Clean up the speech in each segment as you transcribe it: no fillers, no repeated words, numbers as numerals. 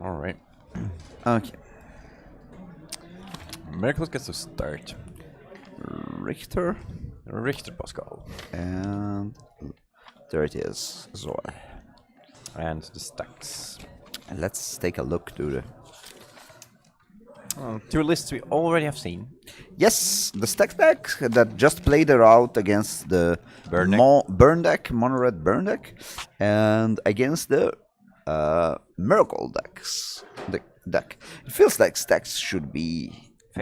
All right. Okay. Miracles gets to start. Richter. Richter Pascal. And there it is. Zoel. And the Stax. And let's take a look to the... Two lists we already have seen. Yes, the Stax deck that just played it out against the burn deck, mono red burn deck, and against the Miracle decks. The deck. It feels like Stax should be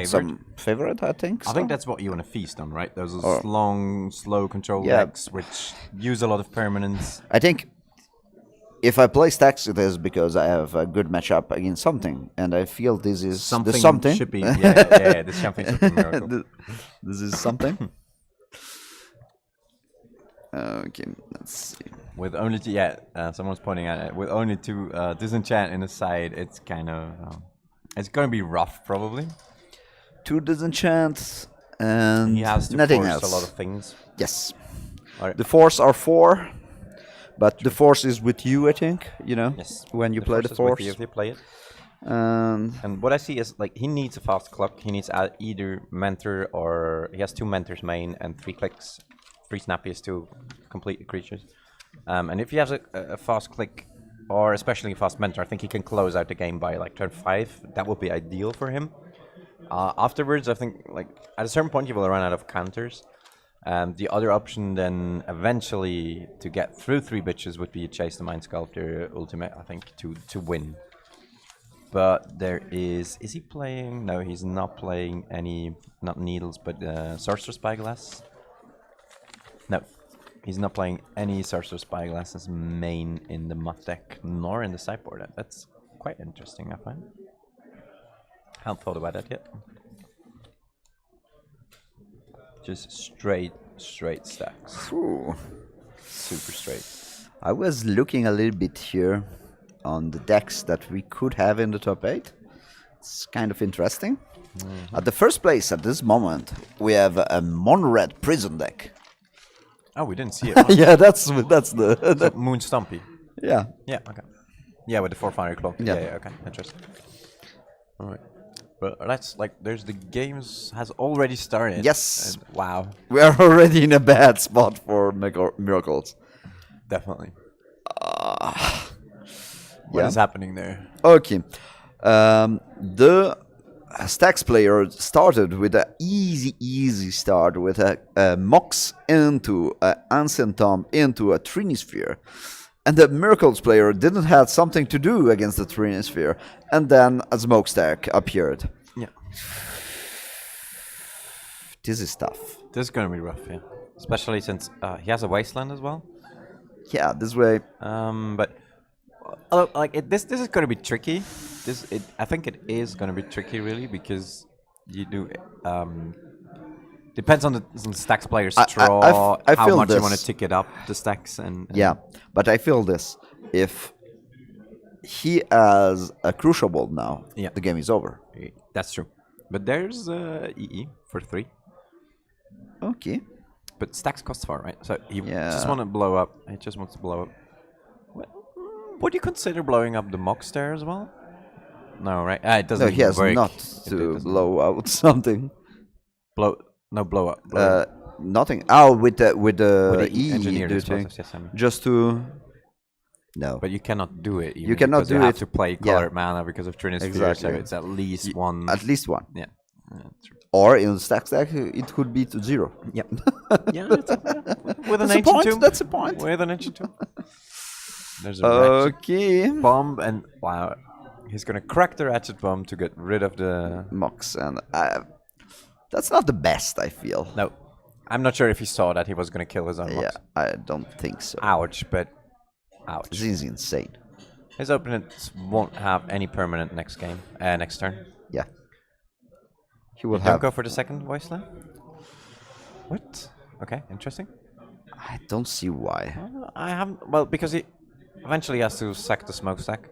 some favorite, I think. I think that's what you want to feast on, right? Those long, slow control decks which use a lot of permanence. I think if I play Stax, it is because I have a good matchup against something, and I feel this is something. The something. Should be, yeah, this something should be Miracle. This is something. Okay, let's see. With only someone's pointing at it. With only 2 disenchant in the side, it's kind of it's going to be rough, probably. 2 disenchants and he has to nothing force else. A lot of things. Yes. Right. The force are 4, but the force is with you, I think. You know, when you play the force. With you if you play it. And what I see is like he needs a fast clock. He needs either mentor or he has 2 mentors main and 3 clicks, 3 snappies to complete the creatures. And if he has a fast click or especially a fast mentor, I think he can close out the game by like turn 5. That would be ideal for him. Afterwards, I think like at a certain point you will run out of counters. The other option then eventually to get through 3 bitches would be Chase the Mind Sculptor ultimate, I think, to win. But there is he playing? No, he's not playing any, not Needles, but Sorcerer Spyglass. No, he's not playing any Sorcerer Spyglasses main in the Mutt deck, nor in the sideboard. That's quite interesting, I find. Haven't thought about that yet. Just straight stacks. Ooh. Super straight. I was looking a little bit here on the decks that we could have in the top 8. It's kind of interesting. At the first place at this moment, we have a mono-red prison deck. Oh, we didn't see it. Yeah, that's the So Moon Stumpy. Yeah. Yeah. Okay. Yeah, with the 4 Fiery Clock. Yeah. Yeah. Okay. Interesting. All right. But that's like there's the games has already started. Yes. And wow. We are already in a bad spot for miracles. Definitely. What is happening there? Okay. The Stax player started with an easy start with a Mox into an Ancient Tomb into a Trinisphere. And the Miracles player didn't have something to do against the Trinisphere. And then a Smokestack appeared. Yeah. This is tough. This is going to be rough, yeah. Especially since he has a Wasteland as well. Yeah, this way. But like this is going to be tricky. I think it is going to be tricky, really, because you do. Depends on the Stax player's draw, I how feel much this. you want to tick it up, the Stax, and Yeah, but I feel this. If he has a Crucible now, the game is over. That's true. But there's EE for 3. Okay. But Stax costs 4, right? So he just want to blow up. He just wants to blow up. Would you consider blowing up the Mox there as well? No, right? It doesn't. No, he has work. not to blow out something. Blow up. Nothing. Oh, with the E engineer do explosives, thing. yes, I mean. Just to. No. But you cannot do it. You cannot do you it. have to play colored mana because of Trinisphere, Exactly. so it's at least one. At least one. Yeah. True. Or in Stax deck, it could be to 0. Yeah. Yeah. With an That's a ancient point. tomb. That's a point. With an ancient tomb. There's a ratchet bomb, and wow, he's gonna crack the ratchet bomb to get rid of the Mox, and that's not the best. I feel. No, I'm not sure if he saw that he was gonna kill his own Mox. Yeah, I don't think so. Ouch, but ouch. This is insane. His opponents won't have any permanent next game, next turn. Yeah. He will Don't go for the second Wasteland? What? Okay, interesting. I don't see why. I haven't. Well, because he eventually has to sack the Smokestack,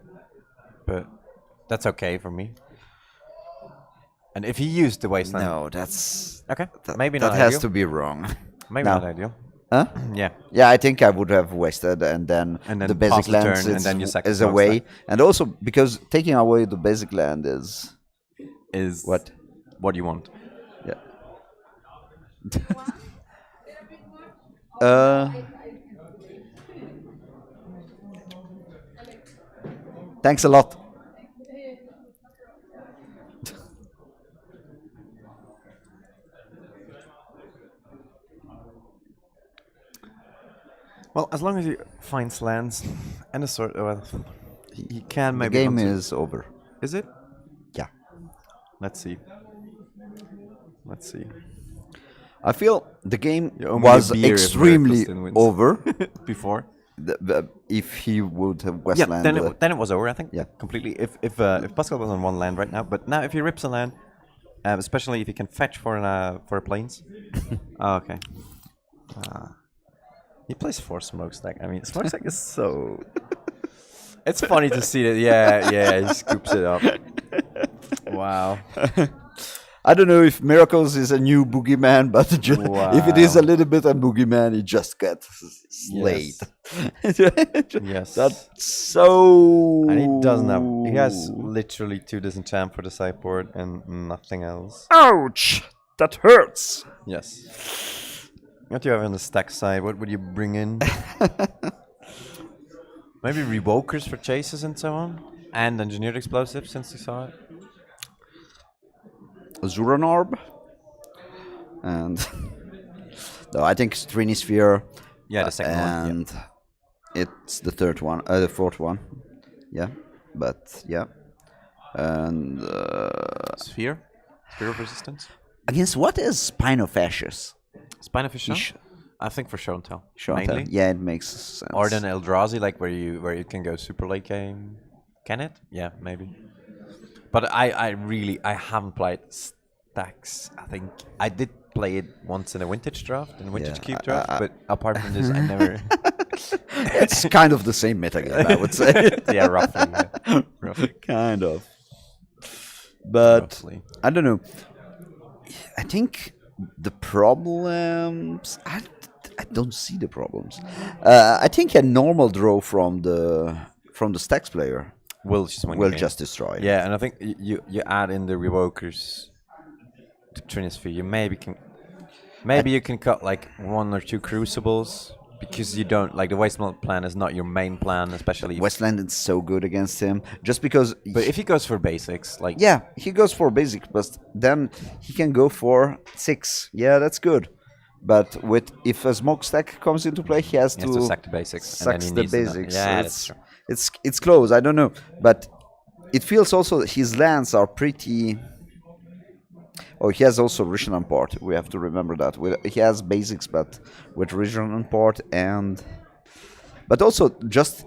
but that's okay for me. And if he used the Wasteland, No, that's okay. Maybe not. That has ideal. to be wrong. Maybe No. not ideal. Huh? Yeah. Yeah, I think I would have wasted, and then And then the basic pass the land turn, and then you sack the is away, smokestack. and also because taking away the basic land is Is what? what you want. Yeah. uh, thanks a lot. Well, as long as he finds lands and a sort of, well, he can The maybe. game onto- is over. Is it? Yeah. Let's see. Let's see. I feel the game You owe me a was beer if extremely Veracruz wins. over Before. if he would have Yeah, Westland. then it was over. I think. Yeah. Completely. If Pascal was on one land right now, but now if he rips a land, especially if he can fetch for planes. Oh, okay. He plays 4 smokestack. I mean, smokestack is so. It's funny to see that. Yeah, he scoops it up. Wow. I don't know if Miracles is a new boogeyman, but if it is a little bit a boogeyman, it just gets slayed. Yes. That's so. And he doesn't have. He has literally 2 disenchant for the sideboard and nothing else. Ouch! That hurts. Yes. What do you have on the stack side? What would you bring in? Maybe revokers for chases and so on, and engineered explosives since you saw it. Zuranorb. And no, I think Strinisphere. Yeah, the second one. And it's the third one, the fourth one. Yeah, but yeah. And Sphere of resistance. against what is Spine of Ashes? Spine of Fish. I think for show and tell. Sure, mainly. yeah, it makes sense. Or then Eldrazi, like where you can go super late game. Can it? Yeah, maybe. But I haven't played Stax. I think I did play it once in a vintage draft, in a vintage cube draft, but apart from this, I never. It's kind of the same metagame, I would say. Yeah, roughly. Yeah. Roughly. Kind of. But Roughly. I don't know. I think the problems. I don't see the problems. I think a normal draw from the Stax player Will just win the will game. just destroy it. Yeah, and I think you add in the revokers to Trinisphere. You maybe you can cut like 1 or 2 crucibles because you don't like the wasteland plan is not your main plan, especially. Westland is so good against him just because. But if he goes for basics, like Yeah, he goes for basic, but then he can go for 6. Yeah, that's good. But if a smokestack comes into play, he has he has to sack the basics. Sacks and the then he needs basics. Yeah, it's, that's true. it's close. I don't know, but it feels also his lands are pretty. Oh, he has also Rishanan port. We have to remember that. He has basics, but with Rishanan port but also just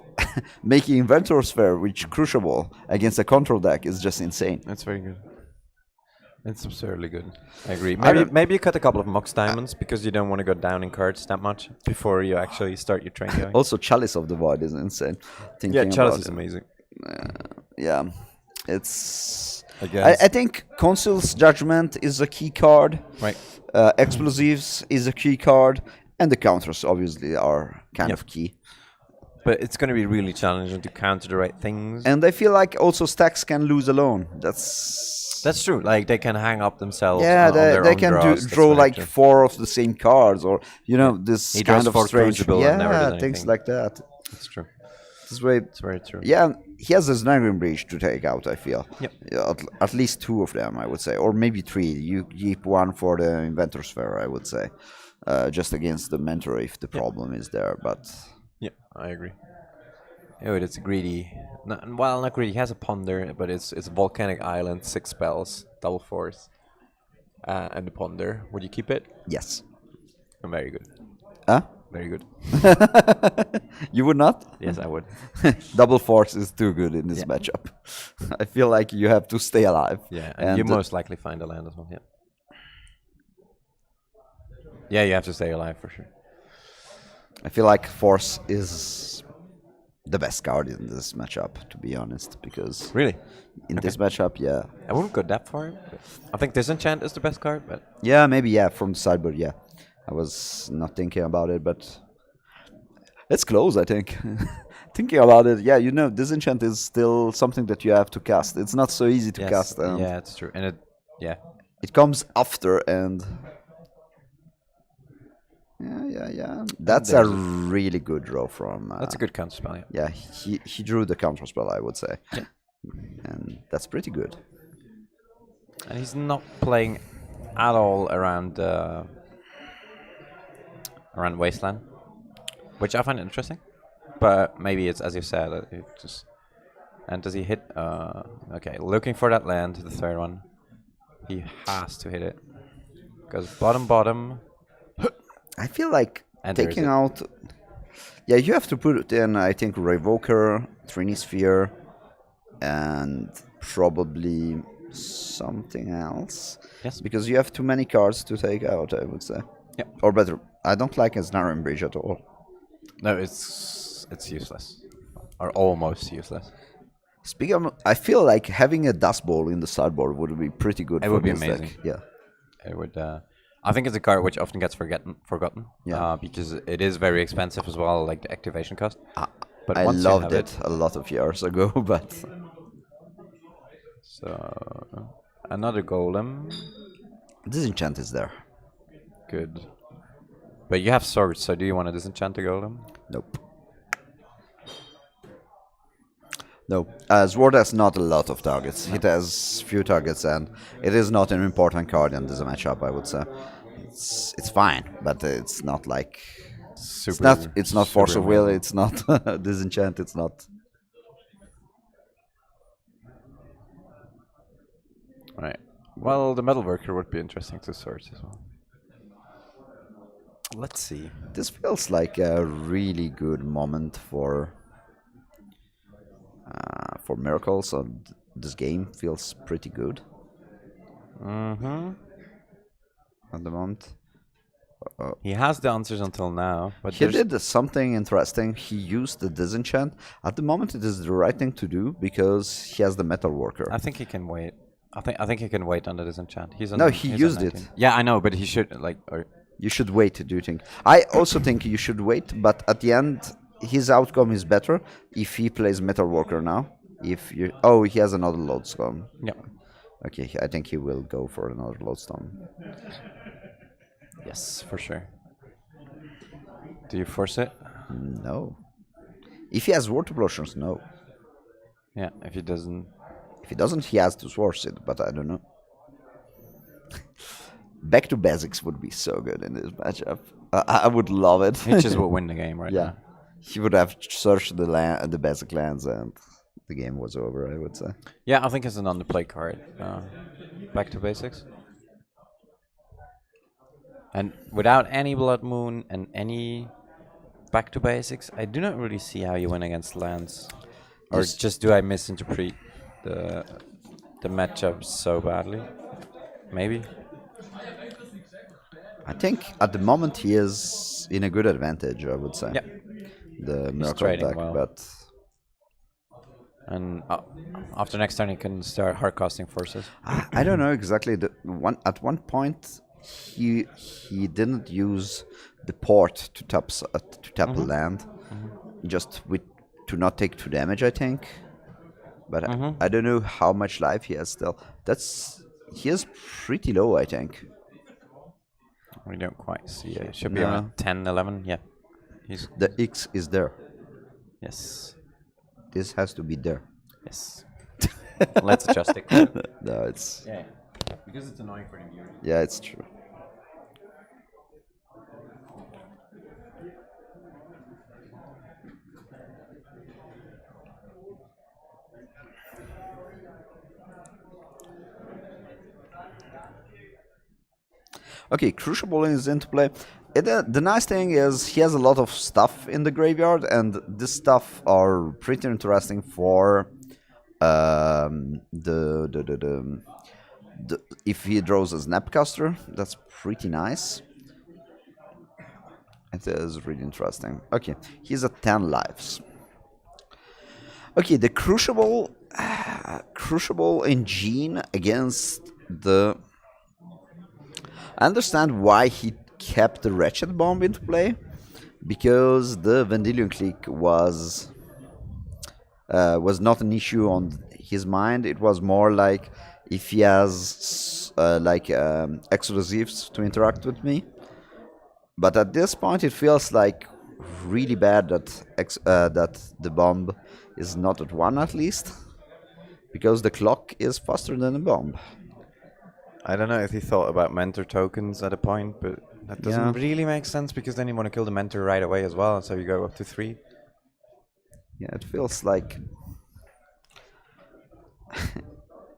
making Inventor Sphere, which Crucible against a control deck is just insane. That's very good. It's absurdly good. I agree. I Maybe you cut a couple of Mox Diamonds because you don't want to go down in cards that much before you actually start your train going. Also, Chalice of the Void is insane. Yeah, Chalice is about it. amazing. Yeah, it's. I guess. I think Consul's Judgment is a key card. Right. Explosives is a key card, and the counters obviously are kind Yep. of key. But it's going to be really challenging to counter the right things. And I feel like also Stax can lose alone. That's true. Like they can hang up themselves. Yeah, on their they own can draws. draw That's like very 4 of the same cards, or this He kind draws of 4 strange. Crucible and never Yeah, does things anything. like that. true. That's true. This way, It's very true. yeah, he has a Snagrim Breach to take out. I feel. Yep. Yeah, at least 2 of them, I would say, or maybe 3. You keep 1 for the Inventor Sphere, I would say, just against the Mentor if the problem is there. But Yeah, I agree. Oh, it's greedy. Not greedy. He has a Ponder, but it's Volcanic Island, 6 spells, double force, and the Ponder. Would you keep it? yes. Very good. Huh? Very good. You would not? Yes, I would. Double Force is too good in this Yeah. matchup. I feel like you have to stay alive. Yeah, and you most likely find a land as well. Yeah. Yeah, you have to stay alive for sure. I feel like Force is the best card in this matchup, to be honest, because Really? in this matchup, yeah. I wouldn't go that far. But I think Disenchant is the best card, but Yeah, maybe, yeah, from the sideboard, yeah. I was not thinking about it, but it's close, I think. Thinking about it, yeah, disenchant is still something that you have to cast. It's not so easy to Yes, cast, and yeah, it's true. And yeah. it comes after, and yeah. That's a there's really good draw from. That's a good counter spell, yeah. Yeah, he drew the counter spell, I would say, and that's pretty good. And he's not playing at all around Wasteland, which I find interesting. But maybe it's as you said, it just. And does he hit? Okay, looking for that land, the third one. He has to hit it. Goes bottom. I feel like And there is taking it. out. Yeah, you have to put it in. I think Revoker, Trini Sphere, and probably something else. Yes. Because you have too many cards to take out, I would say. Yep. Or better, I don't like Ensnaring Bridge at all. No, it's useless, or almost useless. Speaking of, I feel like having a Dust Bowl in the sideboard would be pretty good. It for would be this amazing. deck. Yeah. It would. I think it's a card which often gets forgotten. Yeah. Because it is very expensive as well, like the activation cost. But I once you loved have it a lot of years ago, but So another golem. Disenchant is there. Good. But you have swords, so do you want to disenchant the golem? Nope. No, Sword has not a lot of targets. It has few targets, and it is not an important card in this matchup, I would say. It's fine, but it's not like it's not Force of Will. It's not Disenchant. It's not. Right. Well, the metal worker would be interesting to search as well. Let's see. This feels like a really good moment for miracles, and this game feels pretty good. At the moment. He has the answers until now, but He did something interesting. He used the disenchant. At the moment, it is the right thing to do because he has the metal worker. I think he can wait. I think he can wait on the disenchant. He's on, No, he he's used on it. 19. Yeah, I know, but he should like. Or You should wait, do you think? I also think you should wait, but at the end, his outcome is better if he plays metal worker now. If you he has another lodestone. Yep. Okay, I think he will go for another lodestone. Yes, for sure. Do you force it? No. If he has water potions, no. Yeah. If he doesn't. If he doesn't, he has to force it, but I don't know. Back to basics would be so good in this matchup. I would love it. He just will win the game right Yeah, now. he would have searched the basic lands, and the game was over, I would say. Yeah, I think it's an underplay card. Back to basics. And without any Blood Moon and any back to basics, I do not really see how you win against lands. Or Yes. just do I misinterpret the matchup so badly? Maybe. I think at the moment he is in a good advantage, I would say. Yeah. The miracle trading deck, well. but And after next turn, he can start hard casting forces. I don't know exactly. At one point, he didn't use the port to tap a land, just to not take 2 damage, I think. But I don't know how much life he has still. He is pretty low, I think. We don't quite see it. It should be No. around 10, 11. Yeah. He's The X is there. yes. This has to be there. Yes. Let's adjust it. No, it's Yeah. Because it's annoying for the viewer. yeah, it's true. Okay, Crucible is into play. The nice thing is he has a lot of stuff in the graveyard, and this stuff are pretty interesting for if he draws a Snapcaster. That's pretty nice. It is really interesting. Okay, he's at 10 lives. Okay, the Crucible engine against the. I understand why he kept the Wretched Bomb into play because the Vendilion click was not an issue on his mind. It was more like if he has explosives to interact with me. But at this point, it feels like really bad that that the bomb is not at 1 at least, because the clock is faster than the bomb. I don't know if he thought about mentor tokens at a point, but that doesn't really make sense because then you want to kill the mentor right away as well, so you go up to 3. Yeah, it feels like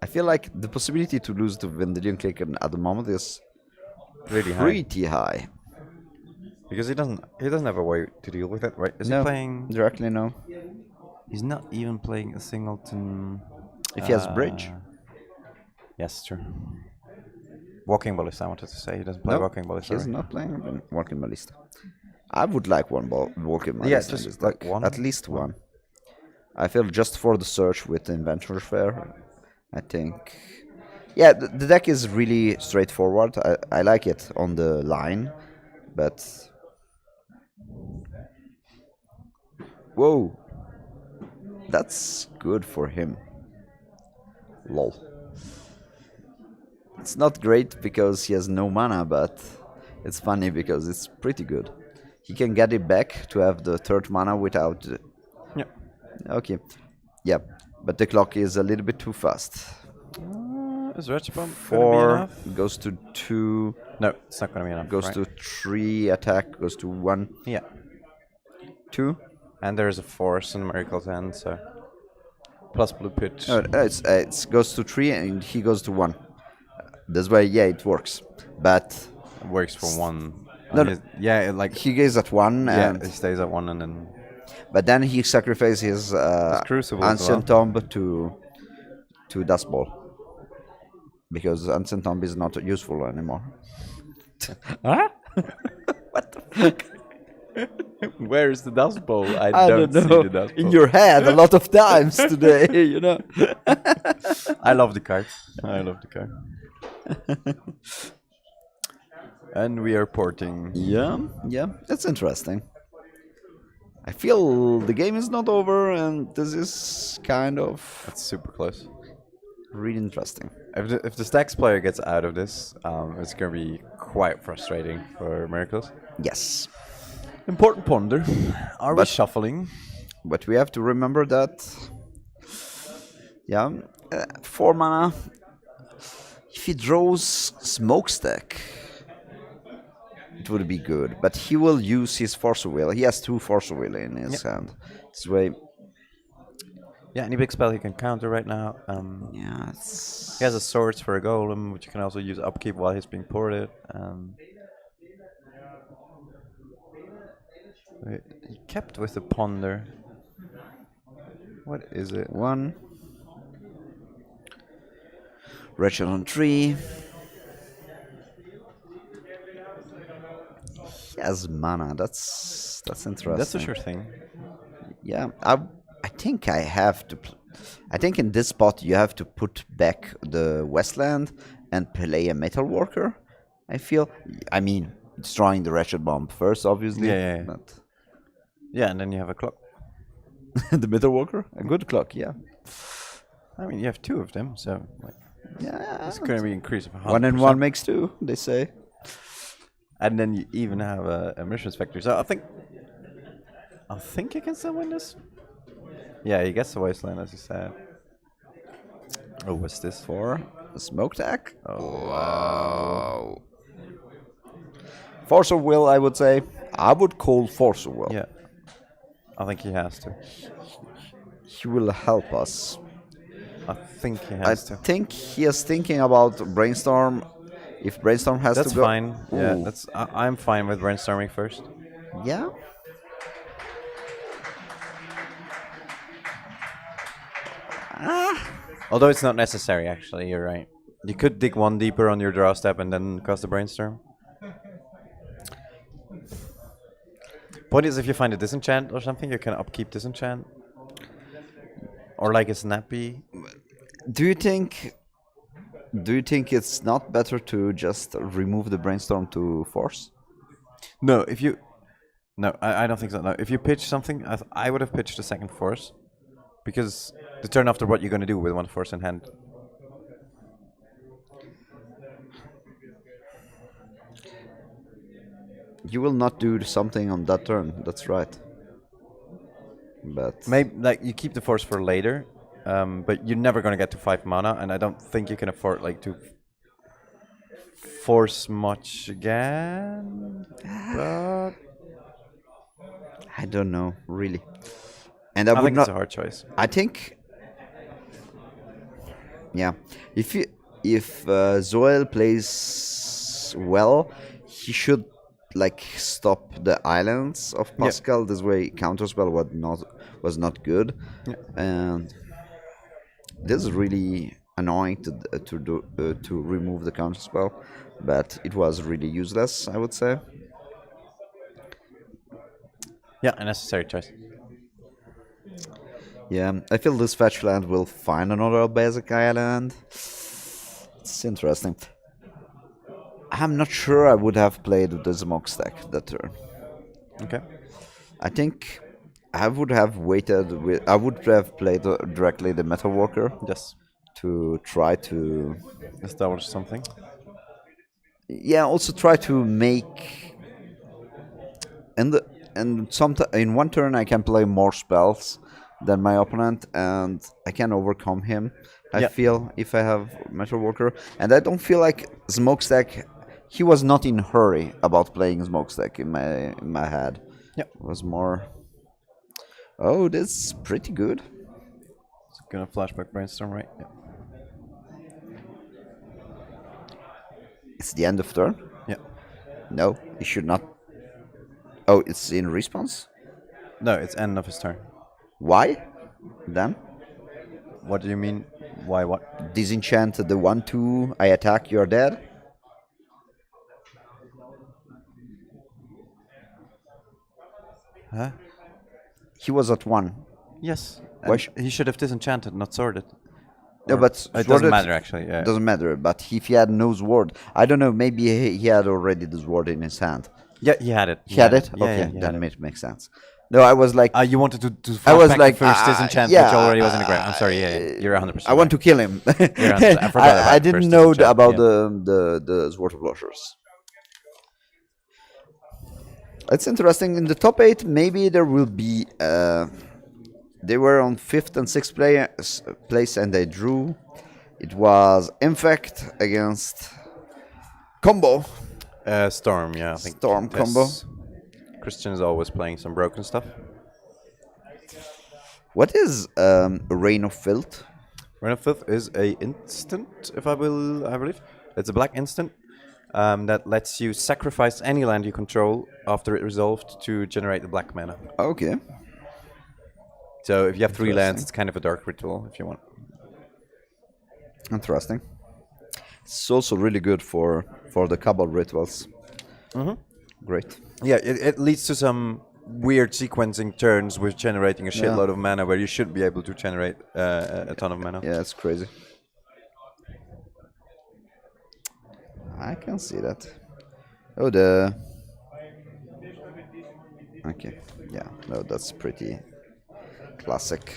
I feel like the possibility to lose to Vendilion click at the moment is Really pretty high. Because he doesn't have a way to deal with it, right? Is No, he playing directly? No. He's not even playing a singleton. If he has bridge. Yes, true. Walking Ballista, I wanted to say. He doesn't play No, Walking Ballista. he's not playing Walking Ballista. I would like one Walking Ballista. Yeah, in just this like deck. one. At least one. I feel just for the search with Inventor Fair, I think. Yeah, the deck is really straightforward. I like it on the line, but... Whoa! That's good for him. Lol. It's not great because he has no mana, but it's funny because it's pretty good. He can get it back to have the 3rd mana without... Yeah. Okay. Yeah, but the clock is a little bit too fast. Is Wretched Bomb 4 goes to 2. No, it's not going to be enough. Goes to 3 attack, goes to 1. Yeah. 2. And there's a Force in Miracle's End, so... Plus Blue Pitch. No, it goes to 3 and he goes to 1. That's why, yeah, it works. But... It works for 1. No, yeah, like... He goes at 1 and... he stays at 1 and then... But then he sacrifices his Crucible as Ancient Tomb to Dust Ball. Because Ancient Tomb is not useful anymore. Huh? What the fuck? Where is the Dust Bowl? I don't know. see the Dust Bowl. In your head a lot of times today, you know. I love the card. I love the card. And we are porting. Yeah, that's interesting. I feel the game is not over, and this is kind of That's super close. really interesting. If the Stax player gets out of this, it's going to be quite frustrating for Miracles. Yes, Important ponder. Are we But- shuffling? but we have to remember that. Yeah, 4 mana. If he draws Smokestack, it would be good. But he will use his Force of Will. He has 2 Force of Will in his hand. This way, Yeah, any big spell he can counter right now. yeah, it's... He has a Swords for a Golem, which you can also use upkeep while he's being ported. He kept with the Ponder. What is it? 1. Wretched on 3. He has mana. That's interesting. That's a sure thing. Yeah, I think I have to. I think in this spot you have to put back the Westland and play a Metal Worker. I feel. I mean, destroying the Wretched Bomb first, obviously. Yeah. But Yeah, and then you have a clock. the Metal Worker, a good clock. Yeah. I mean, you have 2 of them, so like, Yeah. it's going to be increase of 100%. 1 and 1 makes 2. They say. And then you even have a Mission Spectre. So I think you can still win this. Yeah, he gets the Wasteland, as you said. Oh, what's this? 4. A Smoke Attack. Oh, Wow. Force of Will, I would say. I would call Force of Will. yeah. I think he has to. He will help us. I think he I has to. think he is thinking about Brainstorm. If Brainstorm has That's to go... fine. Yeah, Ooh. I'm fine with brainstorming first. Yeah? Although it's not necessary, actually. You're right. You could dig 1 deeper on your draw step and then cast the brainstorm. Point is, if you find a disenchant or something, you can upkeep disenchant. Or like a snappy. Do you think it's not better to just remove the Brainstorm to Force? No, if you. No, I don't think so. No, if you pitch something, I would have pitched a second force, because the turn after, what you're going to do with one force in hand. You will not do something on that turn. That's right. But Maybe like you keep the force for later, but you're never going to get to 5 mana, and I don't think you can afford like to force much again. But I don't know really. And I I would think not. it's a hard choice. I think, yeah, if Zoel plays well, he should like stop the islands of Pascal. This way, counterspell was not good, Yeah. and this is really annoying to remove the counterspell, but it was really useless, I would say. Yeah, a necessary choice. Yeah, I feel this fetch land will find another basic island. It's interesting. I'm not sure I would have played the smokestack that turn. Okay. I think I would have waited with. I would have played directly the Metal Walker Yes. to try to. Establish something. Yeah, also try to make. In one turn I can play more spells than my opponent, and I can overcome him. I Yeah. feel if I have Metal Walker, and I don't feel like Smokestack. He was not in hurry about playing Smokestack in my head. Yeah. It was more. Oh, this is pretty good. It's gonna flashback brainstorm, right? Yeah. It's the end of turn. Yeah. No, it should not. Oh, it's in response. No, it's end of his turn. Why? Then What do you mean? Why what? disenchant the 1/2. I attack. You're dead. Huh? He was at 1. Yes. Why And he should have disenchanted, not sworded. No, Or- but it doesn't sworded matter actually. Yeah. Doesn't matter. But if he had no sword, I don't know. Maybe he had already the sword in his hand. Yeah, he had it. He had it. Yeah, Okay, yeah, he had then it. it makes sense. No, I was like, You wanted to I was flashback like, the first disenchant, yeah, which already was in the ground. I'm sorry. Yeah, yeah. You're 100%. I want to kill him. I forgot about I the didn't first know disenchant, about yeah. the sword of blushers. It's interesting. In the top 8, maybe there will be. They were on 5th and 6th place, and they drew. It was Infect against Combo. Storm, yeah. I think Storm yes. combo. Christian is always playing some broken stuff. What is Reign of Filth? Reign of Filth is a instant, I believe. It's a black instant that lets you sacrifice any land you control after it resolved to generate the black mana. Okay. So if you have 3 lands, Interesting. it's kind of a dark ritual if you want. Interesting. It's also really good for the Cabal rituals. Great. Yeah, it leads to some weird sequencing turns with generating a shitload of mana where you should be able to generate a ton of mana. Yeah, it's crazy. I can see that. Oh, Okay. Yeah, no, that's pretty classic.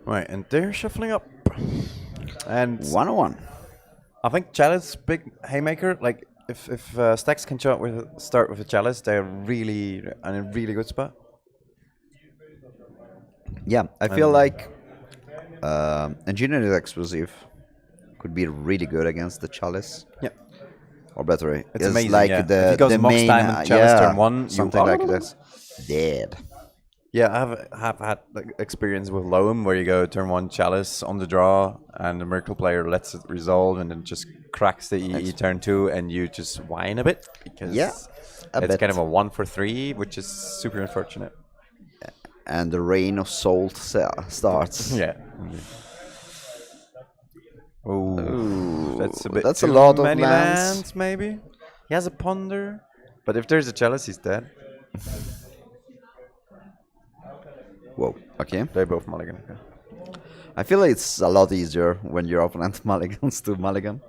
Right, and they're shuffling up. And 101. I think Chalice, big haymaker. Like if Stax can start with a Chalice, they're really in a really good spot. Yeah, I feel like Engineered Explosive could be really good against the Chalice. Yeah, Or better, it's is amazing. like Yeah. the If he goes the Mox main Diamond Chalice turn 1, something like this. Dead. Yeah, I have had like, experience with Loam where you go turn 1 Chalice on the draw, and the Miracle player lets it resolve and then just cracks the EE turn 2, and you just whine a bit because it's kind of a 1 for 3, which is super unfortunate. And the Rain of Salt starts. Yeah. Oh, that's a bit. That's a too lot of many lands. maybe. He has a Ponder, but if there's a Chalice, he's dead. Whoa. Okay. They both mulligan. Okay. I feel like it's a lot easier when your opponent mulligans to mulligan.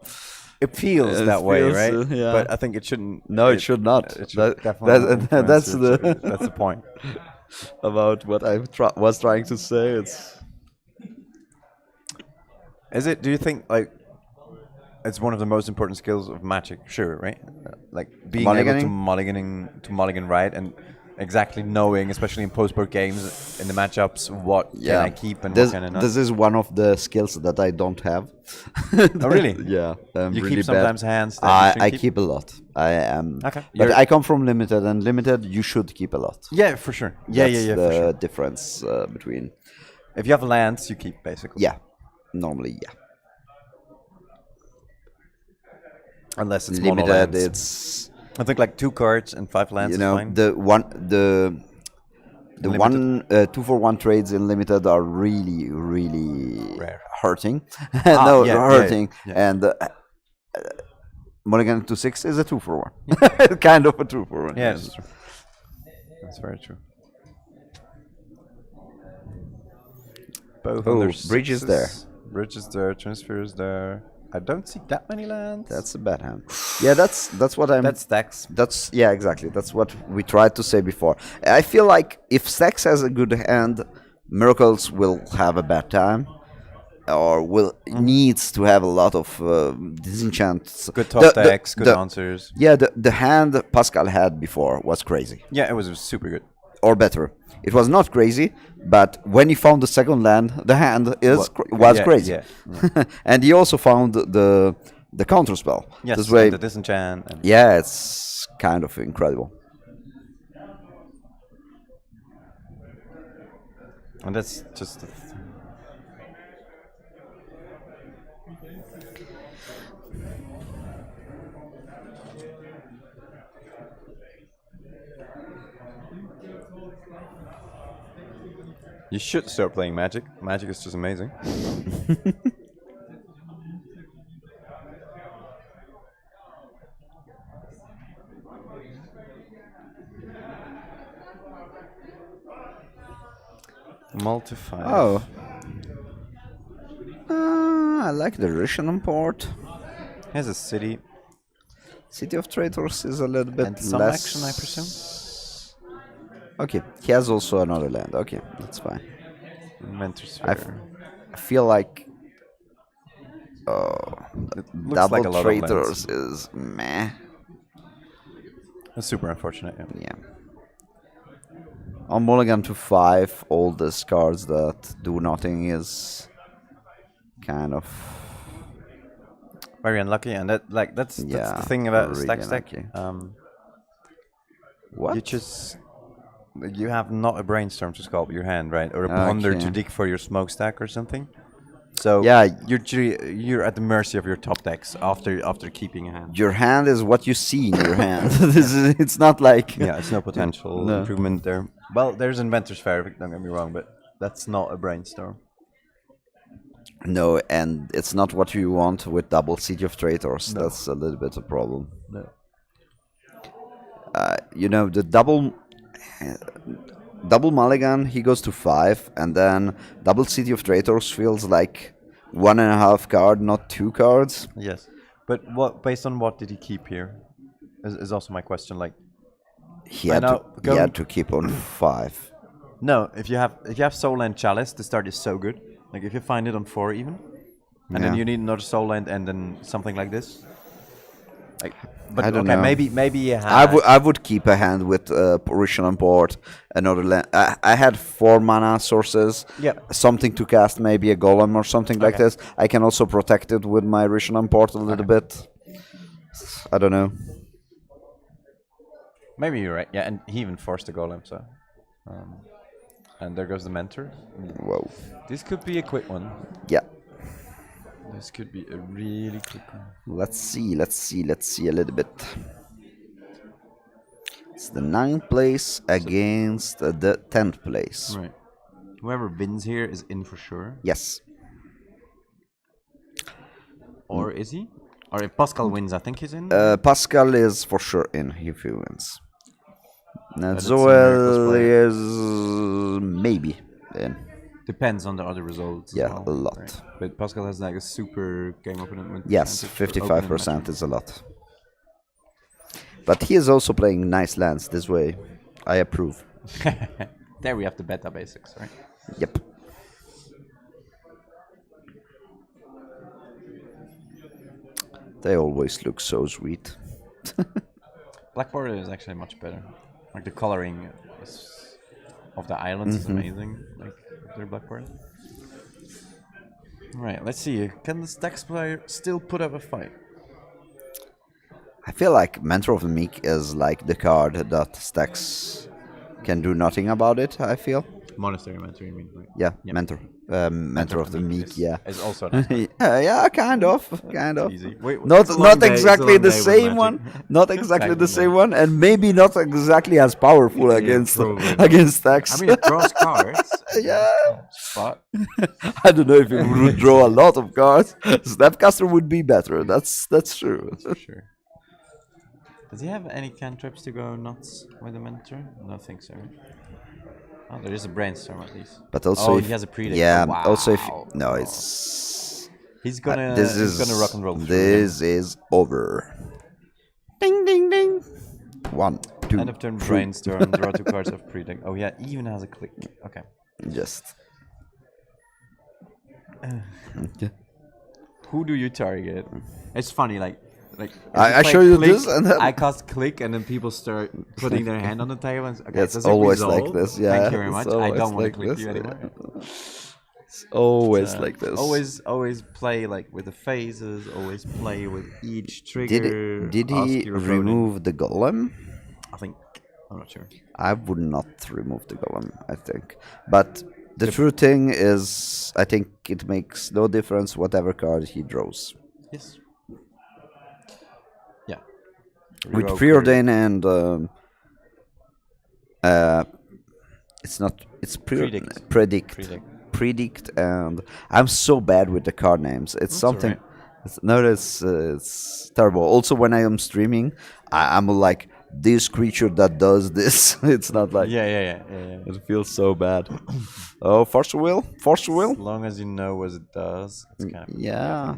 It feels It that way, feels, right? yeah. But I think it shouldn't. No, it should not. It should That- definitely. that's that's the point. about what I was trying to say. It's Is it? Do you think like it's one of the most important skills of Magic? Sure, right? Like being able to mulligan right and exactly knowing, especially in post-board games, in the matchups, what can I keep and what can I not. This is one of the skills that I don't have. Oh, really? Yeah, I'm You really keep bad. sometimes hands. That you shouldn't I keep? keep a lot. I am. Okay. But You're- I come from limited, and limited you should keep a lot. Yeah, for sure. Yeah, That's yeah, the for sure. difference between. If you have lands, you keep basically. Yeah, normally yeah. Unless it's mono Limited, lands. it's I think like 2 cards and 5 lands you know is fine. the Limited? 2-for-1 trades in limited are really Rare. hurting. Ah, No, yeah, hurting. yeah. And mulligan to 6 is a 2-for-1. Kind of a 2-for-1. Yeah, that's true. That's very true. Both Oh, on their bridge is there. sixes. Bridge is there. Transfer is there. I don't see that many lands. That's a bad hand. Yeah, that's what I'm. That's Stax. That's yeah, exactly. That's what we tried to say before. I feel like if Stax has a good hand, Miracles will have a bad time, or will needs to have a lot of disenchants. Good top decks, good answers. Yeah, the hand Pascal had before was crazy, Yeah, it was super good. or better. It was not crazy, but when he found the second land, the hand was yeah, crazy. yeah, And he also found the counter spell. Yes, This way, and the disenchant. And yeah, it's kind of incredible. And that's just. You should start playing Magic. Magic is just amazing. Multi-5. Oh. I like the Russian port. Here's a city. City of Traitors is a little bit And some less. action, I presume? Okay, he has also another land. Okay, that's fine. Mentor I Sphere. feel like It looks double like a lot of lands. Traitors is meh. That's super unfortunate, yeah. Yeah. On mulligan to 5, all these cards that do nothing is kind of Very unlucky, and that's Yeah, the thing about really Stax deck. unlucky. What? You have not a brainstorm to sculpt your hand, right? Or a ponder to Okay. dig for your smokestack or something. So Yeah. you're at the mercy of your top decks after keeping a hand. Your hand is what you see in your hand. It's not like Yeah, it's no potential No. improvement there. Well, there's Inventor's Fair, don't get me wrong, but that's not a brainstorm. No, and it's not what you want with double City of Traitors. No. That's a little bit a problem. No. The double mulligan, he goes to 5, and then double City of Traitors feels like 1.5 card, not 2 cards. Yes, but what based on what did he keep here? Is also my question. Like, He I had, know, he had to keep on 5. no, if you have Soul and Chalice, the start is so good. Like if you find it on 4 even, and then Yeah. you need another Soul Land and then something like this. Like, but I don't okay, know. maybe you have. I would keep a hand with Parisian on board, another land. I had 4 mana sources. Yeah. Something to cast, maybe a golem or something like Okay. this. I can also protect it with my Rishon on port a little bit. I don't know. Maybe you're right. Yeah, and he even forced the Golem, so. And there goes the Mentor. Whoa. This could be a quick one. Yeah. This could be a really quick one. Let's see a little bit. It's the 9th place against the 10th place. Right. Whoever wins here is in for sure. Yes. Or is he? Or if Pascal wins, I think he's in. Pascal is for sure in if he wins. Now Let's see Miracles Zoel play. is maybe in. Depends on the other results. Yeah, as well, a lot. right? But Pascal has like a super game opening. Yes, 55% is a lot. But he is also playing nice lands this way. I approve. There we have the beta basics, right? Yep. They always look so sweet. Black border is actually much better. Like the coloring of the islands is amazing. Like their black border. Right, let's see. Can the Stax player still put up a fight? I feel like Mentor of the Meek is like the card that Stax can do nothing about it, I feel. Monastery mentor, you mean? Right? Yeah, Mentor. Mentor of the Meek, yeah. Is also a nice Yeah, kind of. easy. Wait, Not exactly the same one. Not exactly the same one, and maybe not exactly as powerful against Stax. I mean, it draws cards. Yeah. But I don't know if it would draw a lot of cards. Snapcaster would be better. That's true. for sure. Does he have any cantrips to go nuts with the mentor? I don't think so. Oh, there is a brainstorm at least. But also, he has a predict. Yeah. Wow. Also, if no, it's he's gonna rock and roll. This is over. Ding ding ding. 1, 2. End of turn brainstorm. Draw 2 cards of predict. Oh yeah, even has a click. Okay. Just. Who do you target? It's funny, like I show you this, and then I cast click, and then people start putting their hand on the table. And okay, it's always resolve? like this. Yeah, thank you very much. I don't want to click you anymore. It's always like this. Always play like with the phases. Always play with each trigger. Did he remove the golem? I think I'm not sure. I would not remove the golem. I think, but the true thing is, I think it makes no difference whatever card he draws. Yes. Yeah. With preordain and it's predict, and I'm so bad with the card names. It's something. Right. It's terrible. Also, when I am streaming, I'm like this creature that does this. It's not like yeah. It feels so bad. Oh, force will. As long as you know what it does, it's kind of yeah.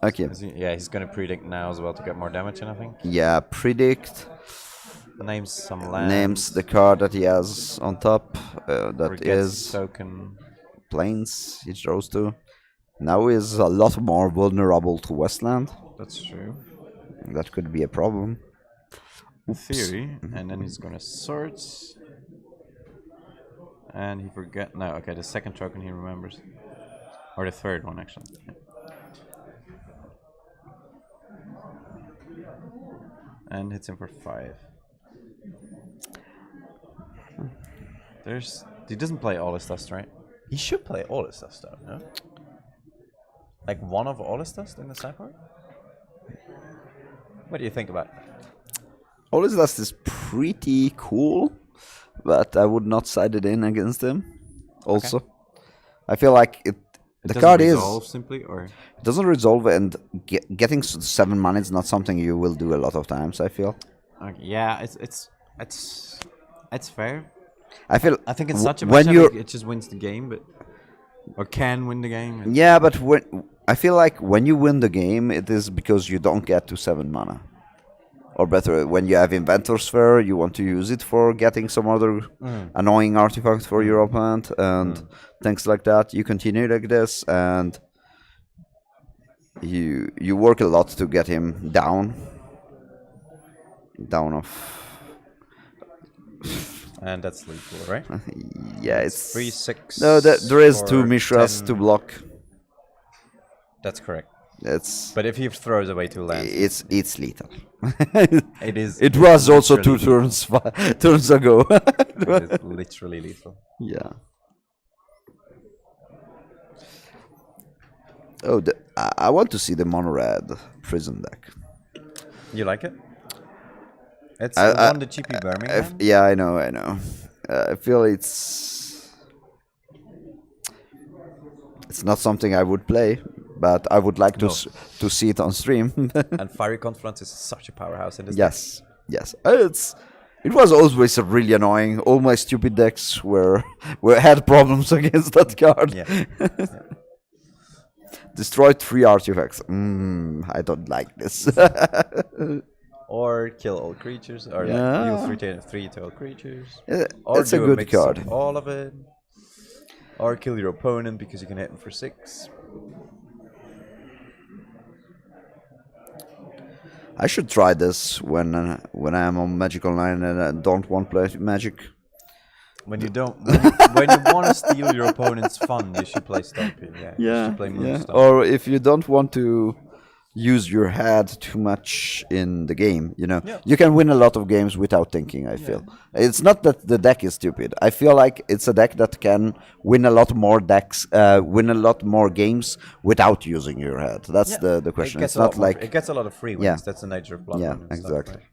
Okay. He's gonna predict now as well to get more damage, I think. Yeah, predict. Names some lands. Names the card that he has on top. That is token. Plains. He draws to. Now is a lot more vulnerable to Westland. That's true. That could be a problem. In theory, and then he's gonna sort. And he forget. No, okay, the second token he remembers. Or the third one, actually. And hits him for 5. He doesn't play all his dust, right? He should play all his dust, though, no? Like one of all his dust in the sideboard? What do you think about it? All his dust is pretty cool, but I would not side it in against him. Also, okay. I feel like the card resolve simply, or it doesn't resolve, and getting 7 mana is not something you will do a lot of times. I feel. Yeah, it's fair. I think it's such a matchup, it just wins the game, or can win the game. Yeah, but I feel like when you win the game, it is because you don't get to 7 mana. Or better, when you have Inventor Sphere, you want to use it for getting some other annoying artifact for your opponent and things like that. You continue like this, and you work a lot to get him down of. And that's lethal, right? Yeah, it's 3, 6. No, there is 2 Mishras to block. That's correct. But if he throws away 2 lands, it's lethal. It is. It was also 2 turns ago. It is literally lethal. Yeah. Oh, I want to see the mono red prison deck. You like it? It's won the GP Birmingham. Yeah, I know. I feel it's not something I would play, but I would like to see it on stream. And Fiery Confluence is such a powerhouse in this. Yes. It was always really annoying. All my stupid decks were had problems against that card. Yeah. Destroy 3 artifacts. I don't like this. Or kill all creatures, or Yeah. deal 3 to all creatures. Or That's a do good mix card. of all of it. Or kill your opponent because you can hit him for 6. I should try this when I'm on Magic Online and I don't want to play Magic. When you don't, when you want to steal your opponent's fun, you should play Stompy. Yeah. You should play Moon Stomp. Or if you don't want to use your head too much in the game, you can win a lot of games without thinking. I feel it's not that the deck is stupid. I feel like it's a deck that can win a lot more games without using your head. That's the question. It's not like it gets a lot of free wins. Yeah. That's the nature of blood. Yeah, and stuff, exactly. right?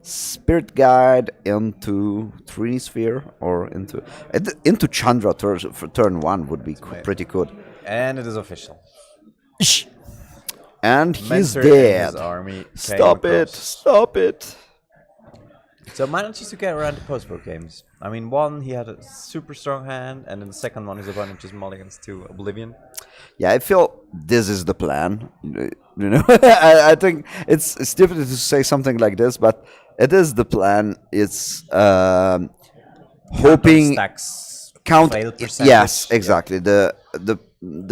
Spirit Guide into Trinisphere or into Chandra for turn 1 would be pretty good. And it is official. And he's Mentor and dead. his army Stop came it! across. Stop it! So manages to get around the post-pro games. I mean, one, he had a super strong hand, and then the second one, his opponent just mulligans to Oblivion. Yeah, I feel this is the plan. I think it's stupid to say something like this, but it is the plan. It's hoping Stax count. fail percentage. Yes, exactly. The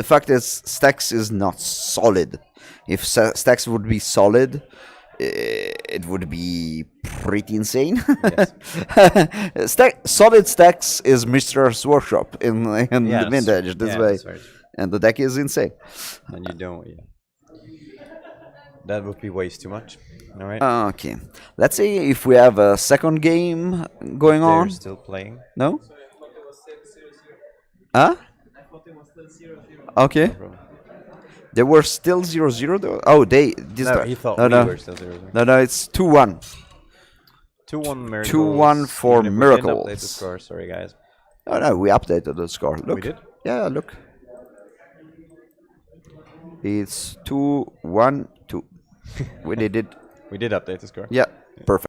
fact is Stax is not solid. If Stax would be solid, it would be pretty insane. Yes. Solid Stax is Mister's Workshop in the vintage this way, that's right. and the deck is insane. And you don't. Yeah. That would be waste too much. All right. Okay, let's see if we have a second game going They're on. still playing. No? Huh? Okay. They were still 0-0 though? Oh, No, he thought we were still 0-0. No, it's 2-1. 2-1 Miracles. 2-1 for Even if we didn't Miracles. update the score, sorry guys. Oh no, we updated the score. Look. We did? Yeah, look. It's 2-1-2. We did it. We did update the score. Yeah, perfect.